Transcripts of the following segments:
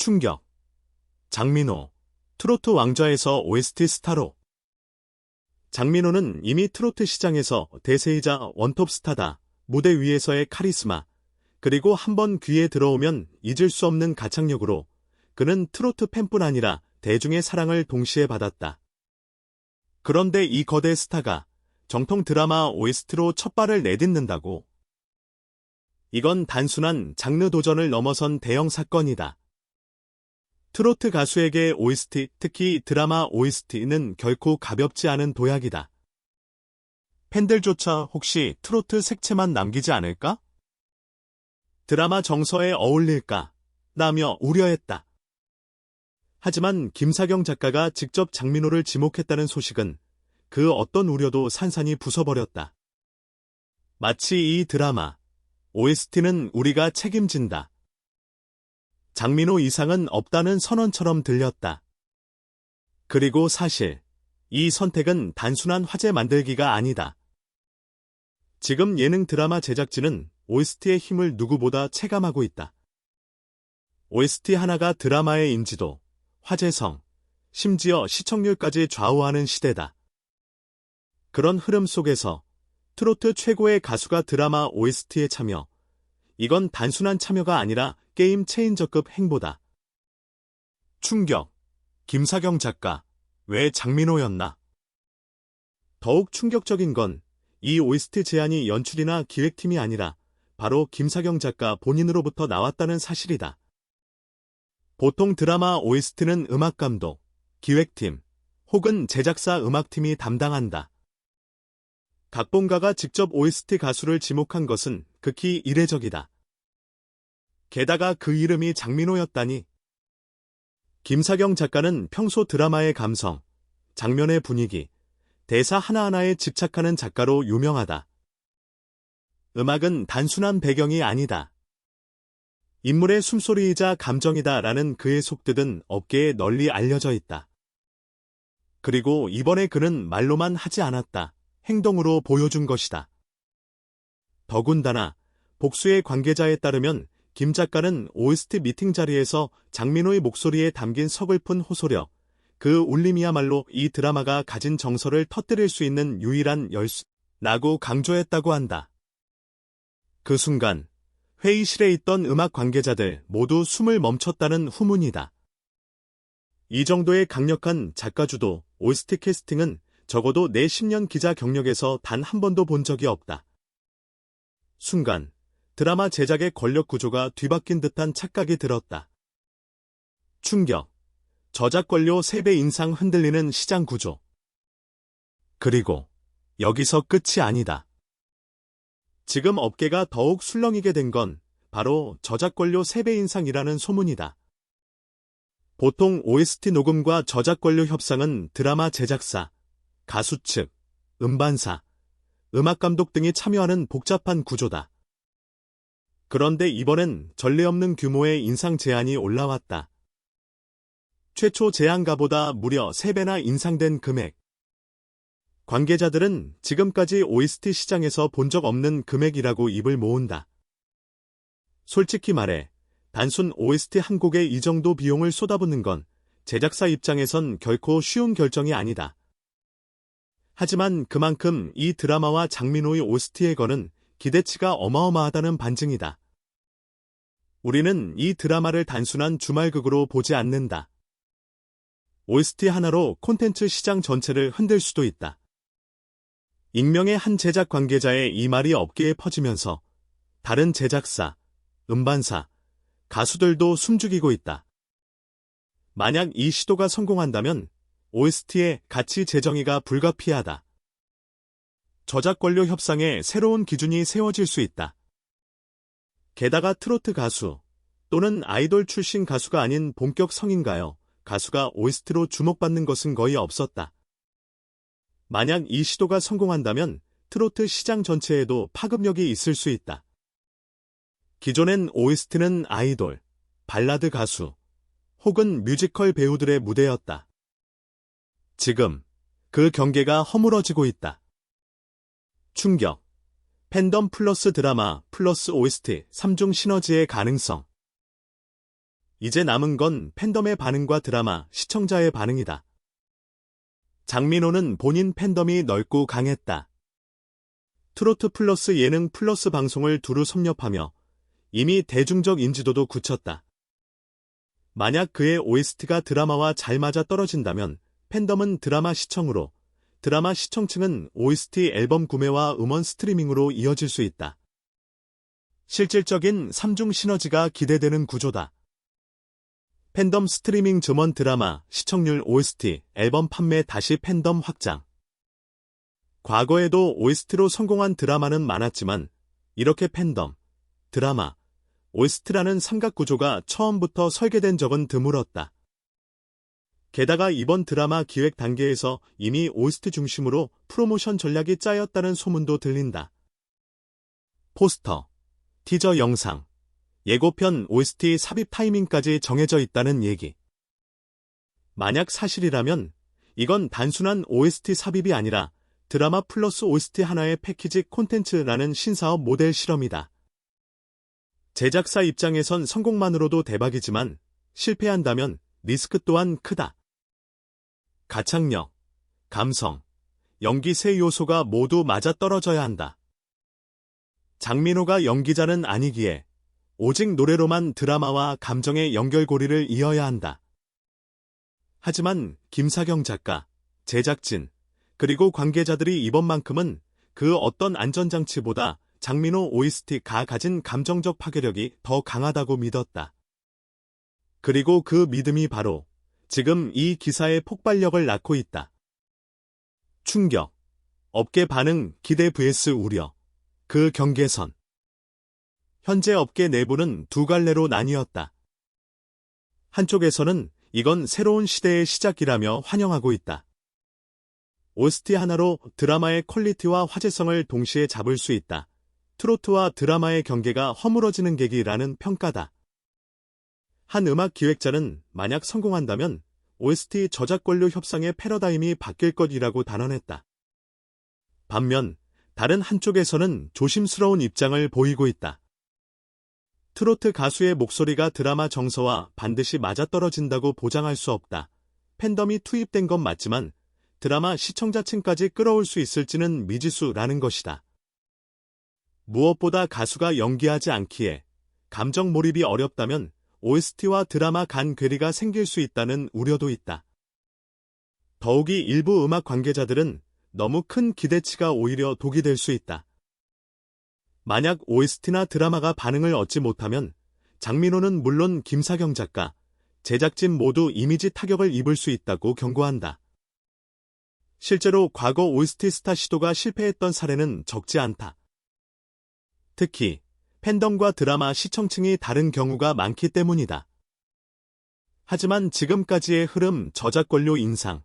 충격. 장민호, 트로트 왕좌에서 OST 스타로. 장민호는 이미 트로트 시장에서 대세이자 원톱 스타다. 무대 위에서의 카리스마, 그리고 한번 귀에 들어오면 잊을 수 없는 가창력으로 그는 트로트 팬뿐 아니라 대중의 사랑을 동시에 받았다. 그런데 이 거대 스타가 정통 드라마 OST로 첫 발을 내딛는다고? 이건 단순한 장르 도전을 넘어선 대형 사건이다. 트로트 가수에게 OST, 특히 드라마 OST는 결코 가볍지 않은 도약이다. 팬들조차 혹시 트로트 색채만 남기지 않을까? 드라마 정서에 어울릴까? 라며 우려했다. 하지만 김사경 작가가 직접 장민호를 지목했다는 소식은 그 어떤 우려도 산산이 부숴버렸다. 마치 이 드라마, OST는 우리가 책임진다. 장민호 이상은 없다는 선언처럼 들렸다. 그리고 사실 이 선택은 단순한 화제 만들기가 아니다. 지금 예능 드라마 제작진은 OST의 힘을 누구보다 체감하고 있다. OST 하나가 드라마의 인지도, 화제성, 심지어 시청률까지 좌우하는 시대다. 그런 흐름 속에서 트로트 최고의 가수가 드라마 OST에 참여, 이건 단순한 참여가 아니라 게임 체인저급 행보다. 충격. 김사경 작가, 왜 장민호였나? 더욱 충격적인 건 이 OST 제안이 연출이나 기획팀이 아니라 바로 김사경 작가 본인으로부터 나왔다는 사실이다. 보통 드라마 OST는 음악감독, 기획팀, 혹은 제작사 음악팀이 담당한다. 각본가가 직접 OST 가수를 지목한 것은 극히 이례적이다. 게다가 그 이름이 장민호였다니. 김사경 작가는 평소 드라마의 감성, 장면의 분위기, 대사 하나하나에 집착하는 작가로 유명하다. 음악은 단순한 배경이 아니다. 인물의 숨소리이자 감정이다라는 그의 속뜻은 업계에 널리 알려져 있다. 그리고 이번에 그는 말로만 하지 않았다. 행동으로 보여준 것이다. 더군다나 복수의 관계자에 따르면 김 작가는 OST 미팅 자리에서 장민호의 목소리에 담긴 서글픈 호소력, 그 울림이야말로 이 드라마가 가진 정서를 터뜨릴 수 있는 유일한 열쇠라고 강조했다고 한다. 그 순간 회의실에 있던 음악 관계자들 모두 숨을 멈췄다는 후문이다. 이 정도의 강력한 작가주도 OST 캐스팅은 적어도 내 10년 기자 경력에서 단 한 번도 본 적이 없다. 순간 드라마 제작의 권력 구조가 뒤바뀐 듯한 착각이 들었다. 충격. 저작권료 3배 인상 흔들리는 시장 구조. 그리고 여기서 끝이 아니다. 지금 업계가 더욱 술렁이게 된 건 바로 저작권료 3배 인상이라는 소문이다. 보통 OST 녹음과 저작권료 협상은 드라마 제작사, 가수 측, 음반사, 음악감독 등이 참여하는 복잡한 구조다. 그런데 이번엔 전례 없는 규모의 인상 제안이 올라왔다. 최초 제안가보다 무려 3배나 인상된 금액. 관계자들은 지금까지 OST 시장에서 본 적 없는 금액이라고 입을 모은다. 솔직히 말해, 단순 OST 한 곡에 이 정도 비용을 쏟아붓는 건 제작사 입장에선 결코 쉬운 결정이 아니다. 하지만 그만큼 이 드라마와 장민호의 OST에 거는 기대치가 어마어마하다는 반증이다. 우리는 이 드라마를 단순한 주말극으로 보지 않는다. OST 하나로 콘텐츠 시장 전체를 흔들 수도 있다. 익명의 한 제작 관계자의 이 말이 업계에 퍼지면서 다른 제작사, 음반사, 가수들도 숨죽이고 있다. 만약 이 시도가 성공한다면 OST의 가치 재정의가 불가피하다. 저작권료 협상에 새로운 기준이 세워질 수 있다. 게다가 트로트 가수 또는 아이돌 출신 가수가 아닌 본격 성인가요? 가수가 OST로 주목받는 것은 거의 없었다. 만약 이 시도가 성공한다면 트로트 시장 전체에도 파급력이 있을 수 있다. 기존엔 OST는 아이돌, 발라드 가수, 혹은 뮤지컬 배우들의 무대였다. 지금 그 경계가 허물어지고 있다. 충격. 팬덤 플러스 드라마 플러스 OST 3중 시너지의 가능성. 이제 남은 건 팬덤의 반응과 드라마, 시청자의 반응이다. 장민호는 본인 팬덤이 넓고 강했다. 트로트 플러스 예능 플러스 방송을 두루 섭렵하며 이미 대중적 인지도도 굳혔다. 만약 그의 OST가 드라마와 잘 맞아 떨어진다면 팬덤은 드라마 시청으로, 드라마 시청층은 OST 앨범 구매와 음원 스트리밍으로 이어질 수 있다. 실질적인 3중 시너지가 기대되는 구조다. 팬덤 스트리밍 증원 드라마, 시청률 OST, 앨범 판매 다시 팬덤 확장. 과거에도 OST로 성공한 드라마는 많았지만 이렇게 팬덤, 드라마, OST라는 삼각구조가 처음부터 설계된 적은 드물었다. 게다가 이번 드라마 기획 단계에서 이미 OST 중심으로 프로모션 전략이 짜였다는 소문도 들린다. 포스터, 티저 영상, 예고편 OST 삽입 타이밍까지 정해져 있다는 얘기. 만약 사실이라면 이건 단순한 OST 삽입이 아니라 드라마 플러스 OST 하나의 패키지 콘텐츠라는 신사업 모델 실험이다. 제작사 입장에선 성공만으로도 대박이지만 실패한다면 리스크 또한 크다. 가창력, 감성, 연기 세 요소가 모두 맞아떨어져야 한다. 장민호가 연기자는 아니기에 오직 노래로만 드라마와 감정의 연결고리를 이어야 한다. 하지만 김사경 작가, 제작진, 그리고 관계자들이 이번만큼은 그 어떤 안전장치보다 장민호 OST가 가진 감정적 파괴력이 더 강하다고 믿었다. 그리고 그 믿음이 바로 지금 이 기사의 폭발력을 낳고 있다. 충격, 업계 반응, 기대 vs 우려, 그 경계선. 현재 업계 내부는 두 갈래로 나뉘었다. 한쪽에서는 이건 새로운 시대의 시작이라며 환영하고 있다. OST 하나로 드라마의 퀄리티와 화제성을 동시에 잡을 수 있다. 트로트와 드라마의 경계가 허물어지는 계기라는 평가다. 한 음악 기획자는 만약 성공한다면 OST 저작권료 협상의 패러다임이 바뀔 것이라고 단언했다. 반면 다른 한쪽에서는 조심스러운 입장을 보이고 있다. 트로트 가수의 목소리가 드라마 정서와 반드시 맞아떨어진다고 보장할 수 없다. 팬덤이 투입된 건 맞지만 드라마 시청자층까지 끌어올 수 있을지는 미지수라는 것이다. 무엇보다 가수가 연기하지 않기에 감정 몰입이 어렵다면 OST와 드라마 간 괴리가 생길 수 있다는 우려도 있다. 더욱이 일부 음악 관계자들은 너무 큰 기대치가 오히려 독이 될 수 있다. 만약 OST나 드라마가 반응을 얻지 못하면 장민호는 물론 김사경 작가, 제작진 모두 이미지 타격을 입을 수 있다고 경고한다. 실제로 과거 OST 스타 시도가 실패했던 사례는 적지 않다. 특히 팬덤과 드라마 시청층이 다른 경우가 많기 때문이다. 하지만 지금까지의 흐름, 저작권료 인상,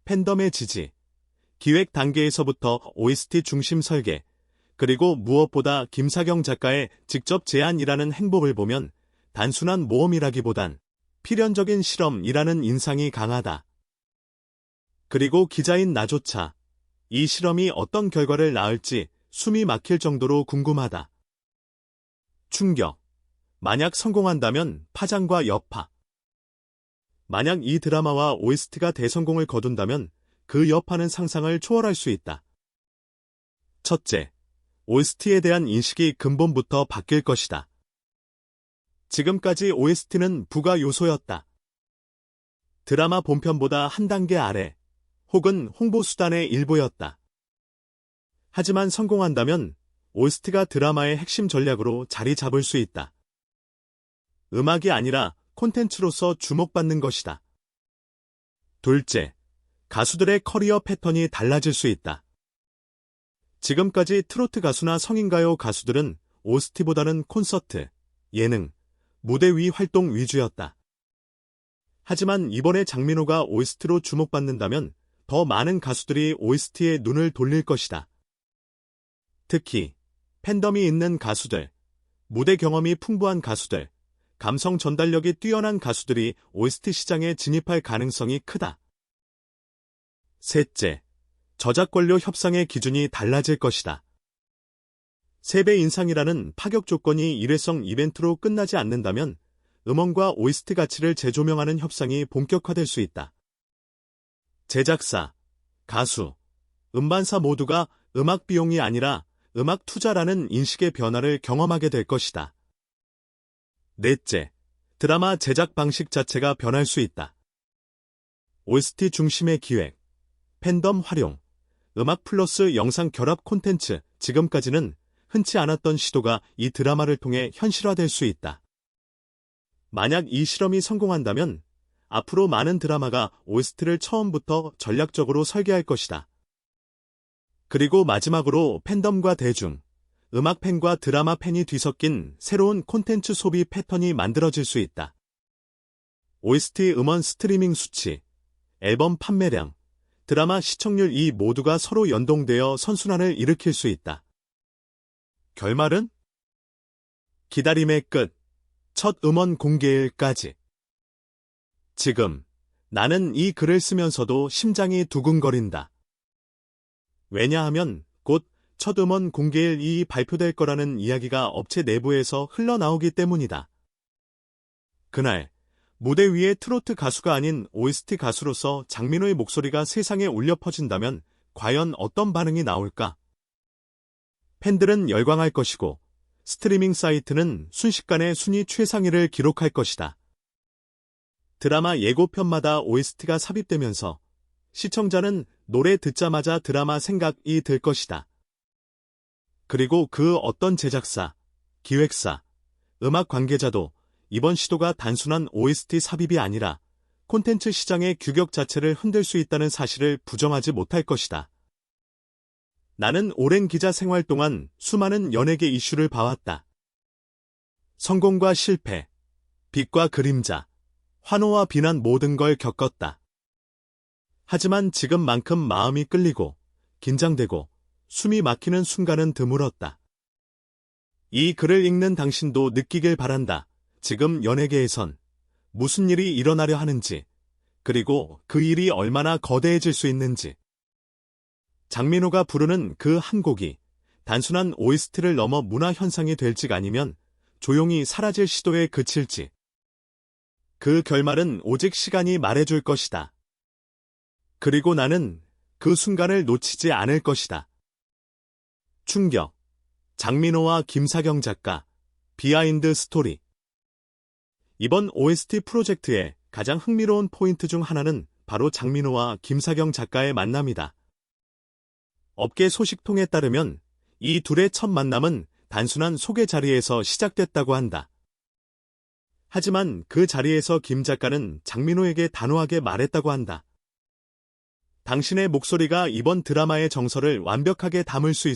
팬덤의 지지, 기획 단계에서부터 OST 중심 설계, 그리고 무엇보다 김사경 작가의 직접 제안이라는 행보를 보면 단순한 모험이라기보단 필연적인 실험이라는 인상이 강하다. 그리고 기자인 나조차 이 실험이 어떤 결과를 낳을지 숨이 막힐 정도로 궁금하다. 충격. 만약 성공한다면 파장과 여파. 만약 이 드라마와 OST가 대성공을 거둔다면 그 여파는 상상을 초월할 수 있다. 첫째, OST에 대한 인식이 근본부터 바뀔 것이다. 지금까지 OST는 부가 요소였다. 드라마 본편보다 한 단계 아래, 혹은 홍보수단의 일부였다. 하지만 성공한다면 OST가 드라마의 핵심 전략으로 자리 잡을 수 있다. 음악이 아니라 콘텐츠로서 주목받는 것이다. 둘째, 가수들의 커리어 패턴이 달라질 수 있다. 지금까지 트로트 가수나 성인가요 가수들은 OST보다는 콘서트, 예능, 무대 위 활동 위주였다. 하지만 이번에 장민호가 OST로 주목받는다면 더 많은 가수들이 OST에 눈을 돌릴 것이다. 특히 팬덤이 있는 가수들, 무대 경험이 풍부한 가수들, 감성 전달력이 뛰어난 가수들이 OST 시장에 진입할 가능성이 크다. 셋째, 저작권료 협상의 기준이 달라질 것이다. 세배 인상이라는 파격 조건이 일회성 이벤트로 끝나지 않는다면 음원과 OST 가치를 재조명하는 협상이 본격화될 수 있다. 제작사, 가수, 음반사 모두가 음악 비용이 아니라 음악 투자라는 인식의 변화를 경험하게 될 것이다. 넷째, 드라마 제작 방식 자체가 변할 수 있다. OST 중심의 기획, 팬덤 활용, 음악 플러스 영상 결합 콘텐츠, 지금까지는 흔치 않았던 시도가 이 드라마를 통해 현실화될 수 있다. 만약 이 실험이 성공한다면 앞으로 많은 드라마가 OST를 처음부터 전략적으로 설계할 것이다. 그리고 마지막으로 팬덤과 대중, 음악 팬과 드라마 팬이 뒤섞인 새로운 콘텐츠 소비 패턴이 만들어질 수 있다. OST 음원 스트리밍 수치, 앨범 판매량, 드라마 시청률 이 모두가 서로 연동되어 선순환을 일으킬 수 있다. 결말은? 기다림의 끝, 첫 음원 공개일까지. 지금 나는 이 글을 쓰면서도 심장이 두근거린다. 왜냐하면 곧 첫 음원 공개일이 발표될 거라는 이야기가 업체 내부에서 흘러나오기 때문이다. 그날 무대 위에 트로트 가수가 아닌 OST 가수로서 장민호의 목소리가 세상에 울려 퍼진다면 과연 어떤 반응이 나올까? 팬들은 열광할 것이고 스트리밍 사이트는 순식간에 순위 최상위를 기록할 것이다. 드라마 예고편마다 OST가 삽입되면서 시청자는 노래 듣자마자 드라마 생각이 들 것이다. 그리고 그 어떤 제작사, 기획사, 음악 관계자도 이번 시도가 단순한 OST 삽입이 아니라 콘텐츠 시장의 규격 자체를 흔들 수 있다는 사실을 부정하지 못할 것이다. 나는 오랜 기자 생활 동안 수많은 연예계 이슈를 봐왔다. 성공과 실패, 빛과 그림자, 환호와 비난 모든 걸 겪었다. 하지만 지금만큼 마음이 끌리고 긴장되고 숨이 막히는 순간은 드물었다. 이 글을 읽는 당신도 느끼길 바란다. 지금 연예계에선 무슨 일이 일어나려 하는지, 그리고 그 일이 얼마나 거대해질 수 있는지. 장민호가 부르는 그 한 곡이 단순한 OST를 넘어 문화 현상이 될지 아니면 조용히 사라질 시도에 그칠지. 그 결말은 오직 시간이 말해줄 것이다. 그리고 나는 그 순간을 놓치지 않을 것이다. 충격, 장민호와 김사경 작가, 비하인드 스토리. 이번 OST 프로젝트의 가장 흥미로운 포인트 중 하나는 바로 장민호와 김사경 작가의 만남이다. 업계 소식통에 따르면 이 둘의 첫 만남은 단순한 소개 자리에서 시작됐다고 한다. 하지만 그 자리에서 김 작가는 장민호에게 단호하게 말했다고 한다. 당신의 목소리가 이번 드라마의 정서를 완벽하게 담을 수 있습니다.